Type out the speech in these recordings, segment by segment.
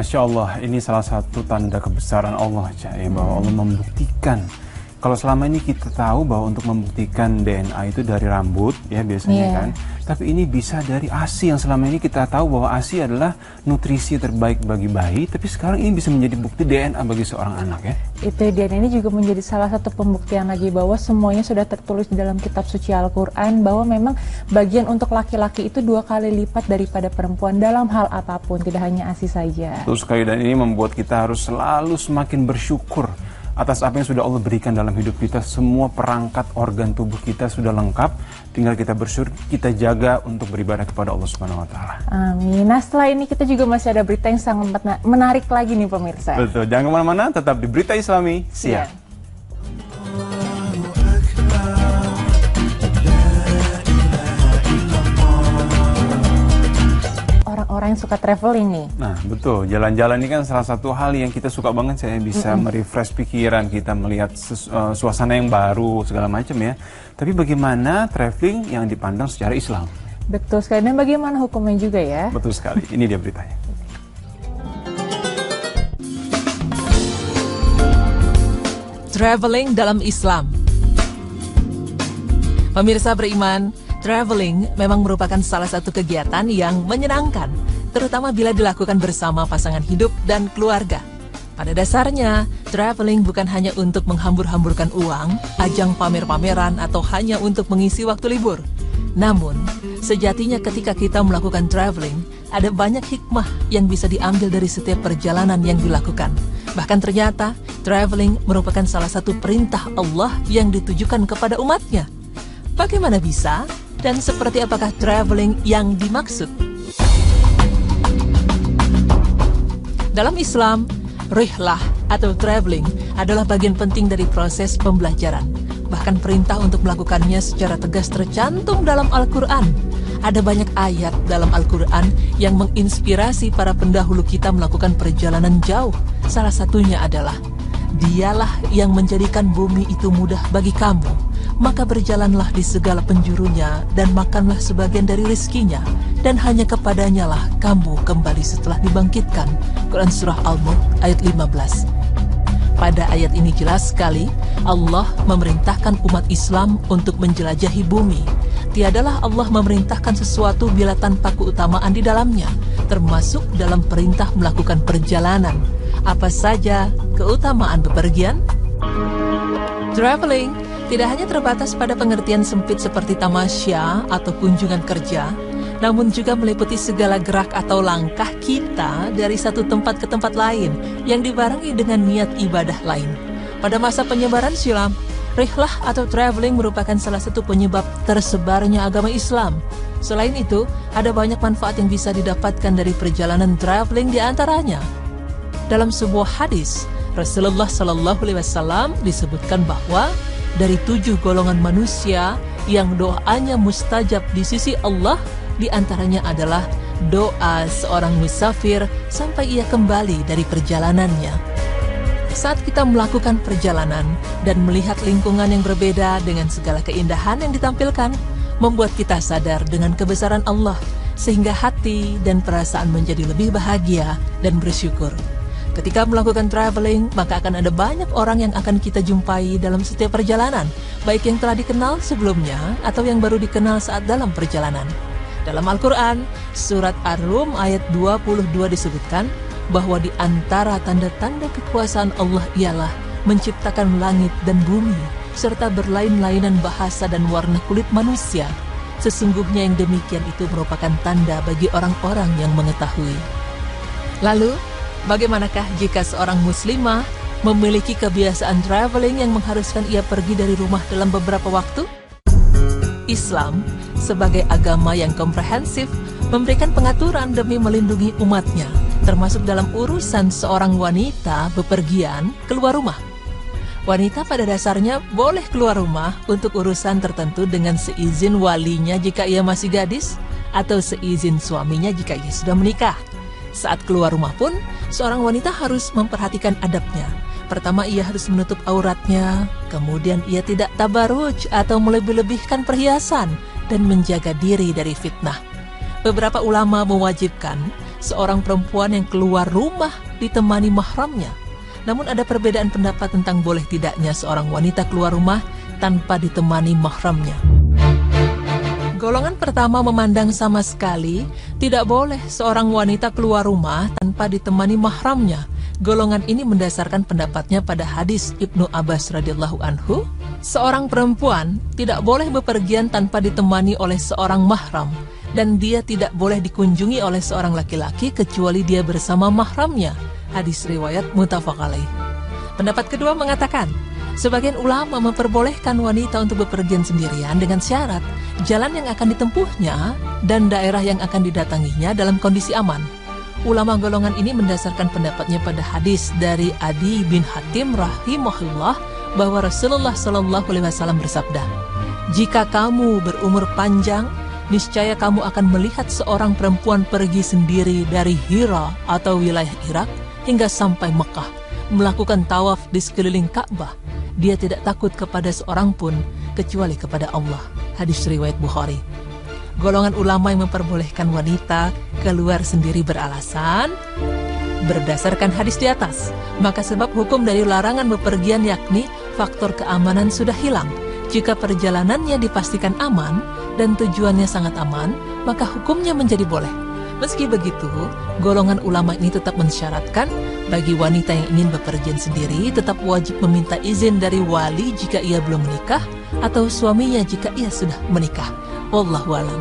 Masya Allah, ini salah satu tanda kebesaran Allah, bahwa Allah membuktikan. Kalau selama ini kita tahu bahwa untuk membuktikan DNA itu dari rambut, ya biasanya kan. Tapi ini bisa dari ASI, yang selama ini kita tahu bahwa ASI adalah nutrisi terbaik bagi bayi. Tapi sekarang ini bisa menjadi bukti DNA bagi seorang anak, ya. Itu dia, ini juga menjadi salah satu pembuktian lagi bahwa semuanya sudah tertulis di dalam kitab suci Al-Quran, bahwa memang bagian untuk laki-laki itu 2 kali lipat daripada perempuan dalam hal apapun, tidak hanya ASI saja. Terus sekali, dan ini membuat kita harus selalu semakin bersyukur atas apa yang sudah Allah berikan dalam hidup kita. Semua perangkat organ tubuh kita sudah lengkap, tinggal kita bersyukur, kita jaga untuk beribadah kepada Allah Subhanahu wa taala. Amin. Nah, setelah ini kita juga masih ada berita yang sangat menarik lagi nih pemirsa. Betul, jangan kemana-mana, tetap di Berita Islami Siang. Orang yang suka traveling nih. Nah, betul. Jalan-jalan ini kan salah satu hal yang kita suka banget. Saya bisa merefresh pikiran kita, melihat suasana yang baru, segala macam ya. Tapi bagaimana traveling yang dipandang secara Islam? Betul sekali. Dan bagaimana hukumnya juga ya? Betul sekali. Ini dia beritanya. Traveling dalam Islam. Pemirsa beriman, traveling memang merupakan salah satu kegiatan yang menyenangkan, terutama bila dilakukan bersama pasangan hidup dan keluarga. Pada dasarnya, traveling bukan hanya untuk menghambur-hamburkan uang, ajang pamer-pameran, atau hanya untuk mengisi waktu libur. Namun, sejatinya ketika kita melakukan traveling, ada banyak hikmah yang bisa diambil dari setiap perjalanan yang dilakukan. Bahkan ternyata, traveling merupakan salah satu perintah Allah yang ditujukan kepada umatnya. Bagaimana bisa? Dan seperti apakah traveling yang dimaksud? Dalam Islam, rihlah atau traveling adalah bagian penting dari proses pembelajaran. Bahkan perintah untuk melakukannya secara tegas tercantum dalam Al-Quran. Ada banyak ayat dalam Al-Quran yang menginspirasi para pendahulu kita melakukan perjalanan jauh. Salah satunya adalah, Dialah yang menjadikan bumi itu mudah bagi kamu, maka berjalanlah di segala penjurunya dan makanlah sebagian dari rizkinya, dan hanya kepadanya lah kamu kembali setelah dibangkitkan. Quran Surah Al-Mulk ayat 15. Pada ayat ini jelas sekali Allah memerintahkan umat Islam untuk menjelajahi bumi. Tiadalah Allah memerintahkan sesuatu bila tanpa keutamaan di dalamnya, termasuk dalam perintah melakukan perjalanan. Apa saja keutamaan bepergian? Traveling tidak hanya terbatas pada pengertian sempit seperti tamasya atau kunjungan kerja, namun juga meliputi segala gerak atau langkah kita dari satu tempat ke tempat lain yang dibarengi dengan niat ibadah lain. Pada masa penyebaran Islam, rihlah atau traveling merupakan salah satu penyebab tersebarnya agama Islam. Selain itu, ada banyak manfaat yang bisa didapatkan dari perjalanan traveling di antaranya. Dalam sebuah hadis, Rasulullah SAW disebutkan bahwa dari 7 golongan manusia yang doanya mustajab di sisi Allah, di antaranya adalah doa seorang musafir sampai ia kembali dari perjalanannya. Saat kita melakukan perjalanan dan melihat lingkungan yang berbeda dengan segala keindahan yang ditampilkan, membuat kita sadar dengan kebesaran Allah, sehingga hati dan perasaan menjadi lebih bahagia dan bersyukur. Ketika melakukan traveling, maka akan ada banyak orang yang akan kita jumpai dalam setiap perjalanan, baik yang telah dikenal sebelumnya atau yang baru dikenal saat dalam perjalanan. Dalam Al-Quran, surat Ar-Rum ayat 22 disebutkan bahwa di antara tanda-tanda kekuasaan Allah ialah menciptakan langit dan bumi, serta berlain-lainan bahasa dan warna kulit manusia. Sesungguhnya yang demikian itu merupakan tanda bagi orang-orang yang mengetahui. Lalu, bagaimanakah jika seorang muslimah memiliki kebiasaan traveling yang mengharuskan ia pergi dari rumah dalam beberapa waktu? Islam, sebagai agama yang komprehensif, memberikan pengaturan demi melindungi umatnya, termasuk dalam urusan seorang wanita bepergian keluar rumah. Wanita pada dasarnya boleh keluar rumah untuk urusan tertentu dengan seizin walinya jika ia masih gadis, atau seizin suaminya jika ia sudah menikah. Saat keluar rumah pun, seorang wanita harus memperhatikan adabnya. Pertama, ia harus menutup auratnya, kemudian ia tidak tabaruj atau melebih-lebihkan perhiasan, dan menjaga diri dari fitnah. Beberapa ulama mewajibkan seorang perempuan yang keluar rumah ditemani mahramnya. Namun ada perbedaan pendapat tentang boleh tidaknya seorang wanita keluar rumah tanpa ditemani mahramnya. Golongan pertama memandang sama sekali tidak boleh seorang wanita keluar rumah tanpa ditemani mahramnya. Golongan ini mendasarkan pendapatnya pada hadis Ibnu Abbas radhiyallahu anhu, seorang perempuan tidak boleh bepergian tanpa ditemani oleh seorang mahram, dan dia tidak boleh dikunjungi oleh seorang laki-laki kecuali dia bersama mahramnya. Hadis riwayat muttafaq alaih. Pendapat kedua mengatakan, sebagian ulama memperbolehkan wanita untuk bepergian sendirian dengan syarat jalan yang akan ditempuhnya dan daerah yang akan didatanginya dalam kondisi aman. Ulama golongan ini mendasarkan pendapatnya pada hadis dari Adi bin Hatim rahimahullah bahwa Rasulullah Shallallahu Alaihi Wasallam bersabda, "Jika kamu berumur panjang, niscaya kamu akan melihat seorang perempuan pergi sendiri dari Hira atau wilayah Irak hingga sampai Mekah, melakukan tawaf di sekeliling Ka'bah. Dia tidak takut kepada seorang pun kecuali kepada Allah." Hadis riwayat Bukhari. Golongan ulama yang memperbolehkan wanita keluar sendiri beralasan berdasarkan hadis di atas, maka sebab hukum dari larangan bepergian yakni faktor keamanan sudah hilang. Jika perjalanannya dipastikan aman dan tujuannya sangat aman, maka hukumnya menjadi boleh. Meski begitu, golongan ulama ini tetap mensyaratkan bagi wanita yang ingin bepergian sendiri tetap wajib meminta izin dari wali jika ia belum menikah atau suaminya jika ia sudah menikah. Wallahu a'lam.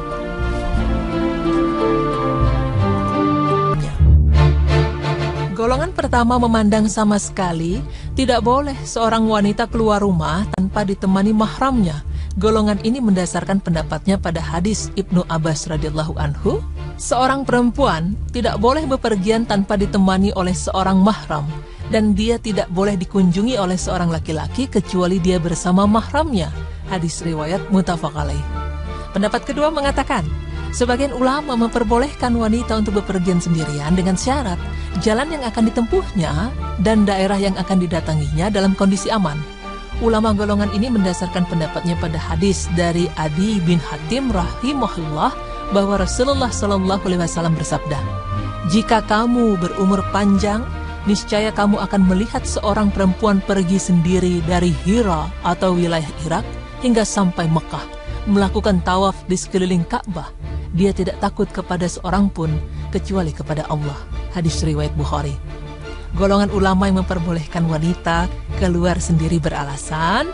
Golongan pertama memandang sama sekali tidak boleh seorang wanita keluar rumah tanpa ditemani mahramnya. Golongan ini mendasarkan pendapatnya pada hadis Ibnu Abbas radhiyallahu anhu, seorang perempuan tidak boleh bepergian tanpa ditemani oleh seorang mahram, dan dia tidak boleh dikunjungi oleh seorang laki-laki kecuali dia bersama mahramnya. Hadis riwayat muttafaq alaih. Pendapat kedua mengatakan, sebagian ulama memperbolehkan wanita untuk bepergian sendirian dengan syarat jalan yang akan ditempuhnya dan daerah yang akan didatanginya dalam kondisi aman. Ulama golongan ini mendasarkan pendapatnya pada hadis dari Adi bin Hatim rahimahullah bahwa Rasulullah Shallallahu Alaihi Wasallam bersabda, "Jika kamu berumur panjang, niscaya kamu akan melihat seorang perempuan pergi sendiri dari Hira atau wilayah Irak hingga sampai Mekah, melakukan tawaf di sekeliling Ka'bah. Dia tidak takut kepada seorang pun kecuali kepada Allah." Hadis riwayat Bukhari. Golongan ulama yang memperbolehkan wanita keluar sendiri beralasan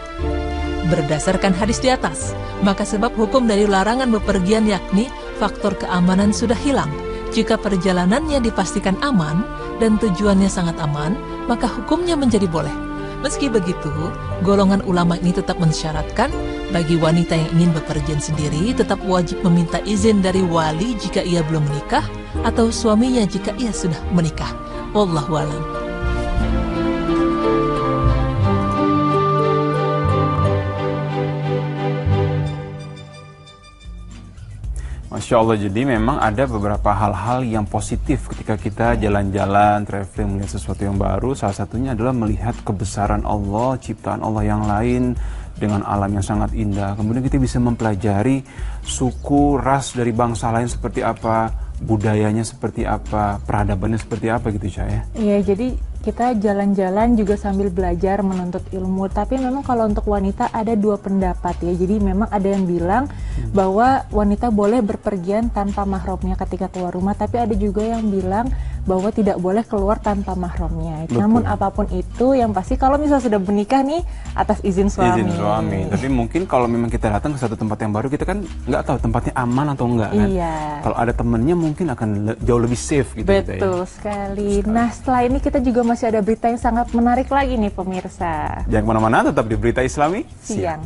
berdasarkan hadis di atas, maka sebab hukum dari larangan bepergian yakni faktor keamanan sudah hilang. Jika perjalanannya dipastikan aman dan tujuannya sangat aman, maka hukumnya menjadi boleh. Meski begitu, golongan ulama ini tetap mensyaratkan bagi wanita yang ingin bepergian sendiri tetap wajib meminta izin dari wali jika ia belum menikah atau suaminya jika ia sudah menikah. Wallahu a'lam. Masya Allah, jadi memang ada beberapa hal-hal yang positif ketika kita jalan-jalan, traveling, melihat sesuatu yang baru. Salah satunya adalah melihat kebesaran Allah, ciptaan Allah yang lain dengan alam yang sangat indah. Kemudian kita bisa mempelajari suku, ras dari bangsa lain seperti apa, budayanya seperti apa, peradabannya seperti apa gitu, Caya. Iya, jadi kita jalan-jalan juga sambil belajar menuntut ilmu. Tapi memang kalau untuk wanita ada dua pendapat ya. Jadi memang ada yang bilang bahwa wanita boleh berpergian tanpa mahramnya ketika keluar rumah, tapi ada juga yang bilang bahwa tidak boleh keluar tanpa mahramnya. Namun apapun itu, yang pasti kalau misalnya sudah menikah nih atas izin suami. Izin suami. Tapi mungkin kalau memang kita datang ke satu tempat yang baru, kita kan nggak tahu tempatnya aman atau enggak kan. Iya. Kalau ada temennya mungkin akan jauh lebih safe gitu. Betul sekali. Nah, setelah ini kita juga masih ada berita yang sangat menarik lagi nih pemirsa. Jangan kemana-mana, tetap di Berita Islami Siang.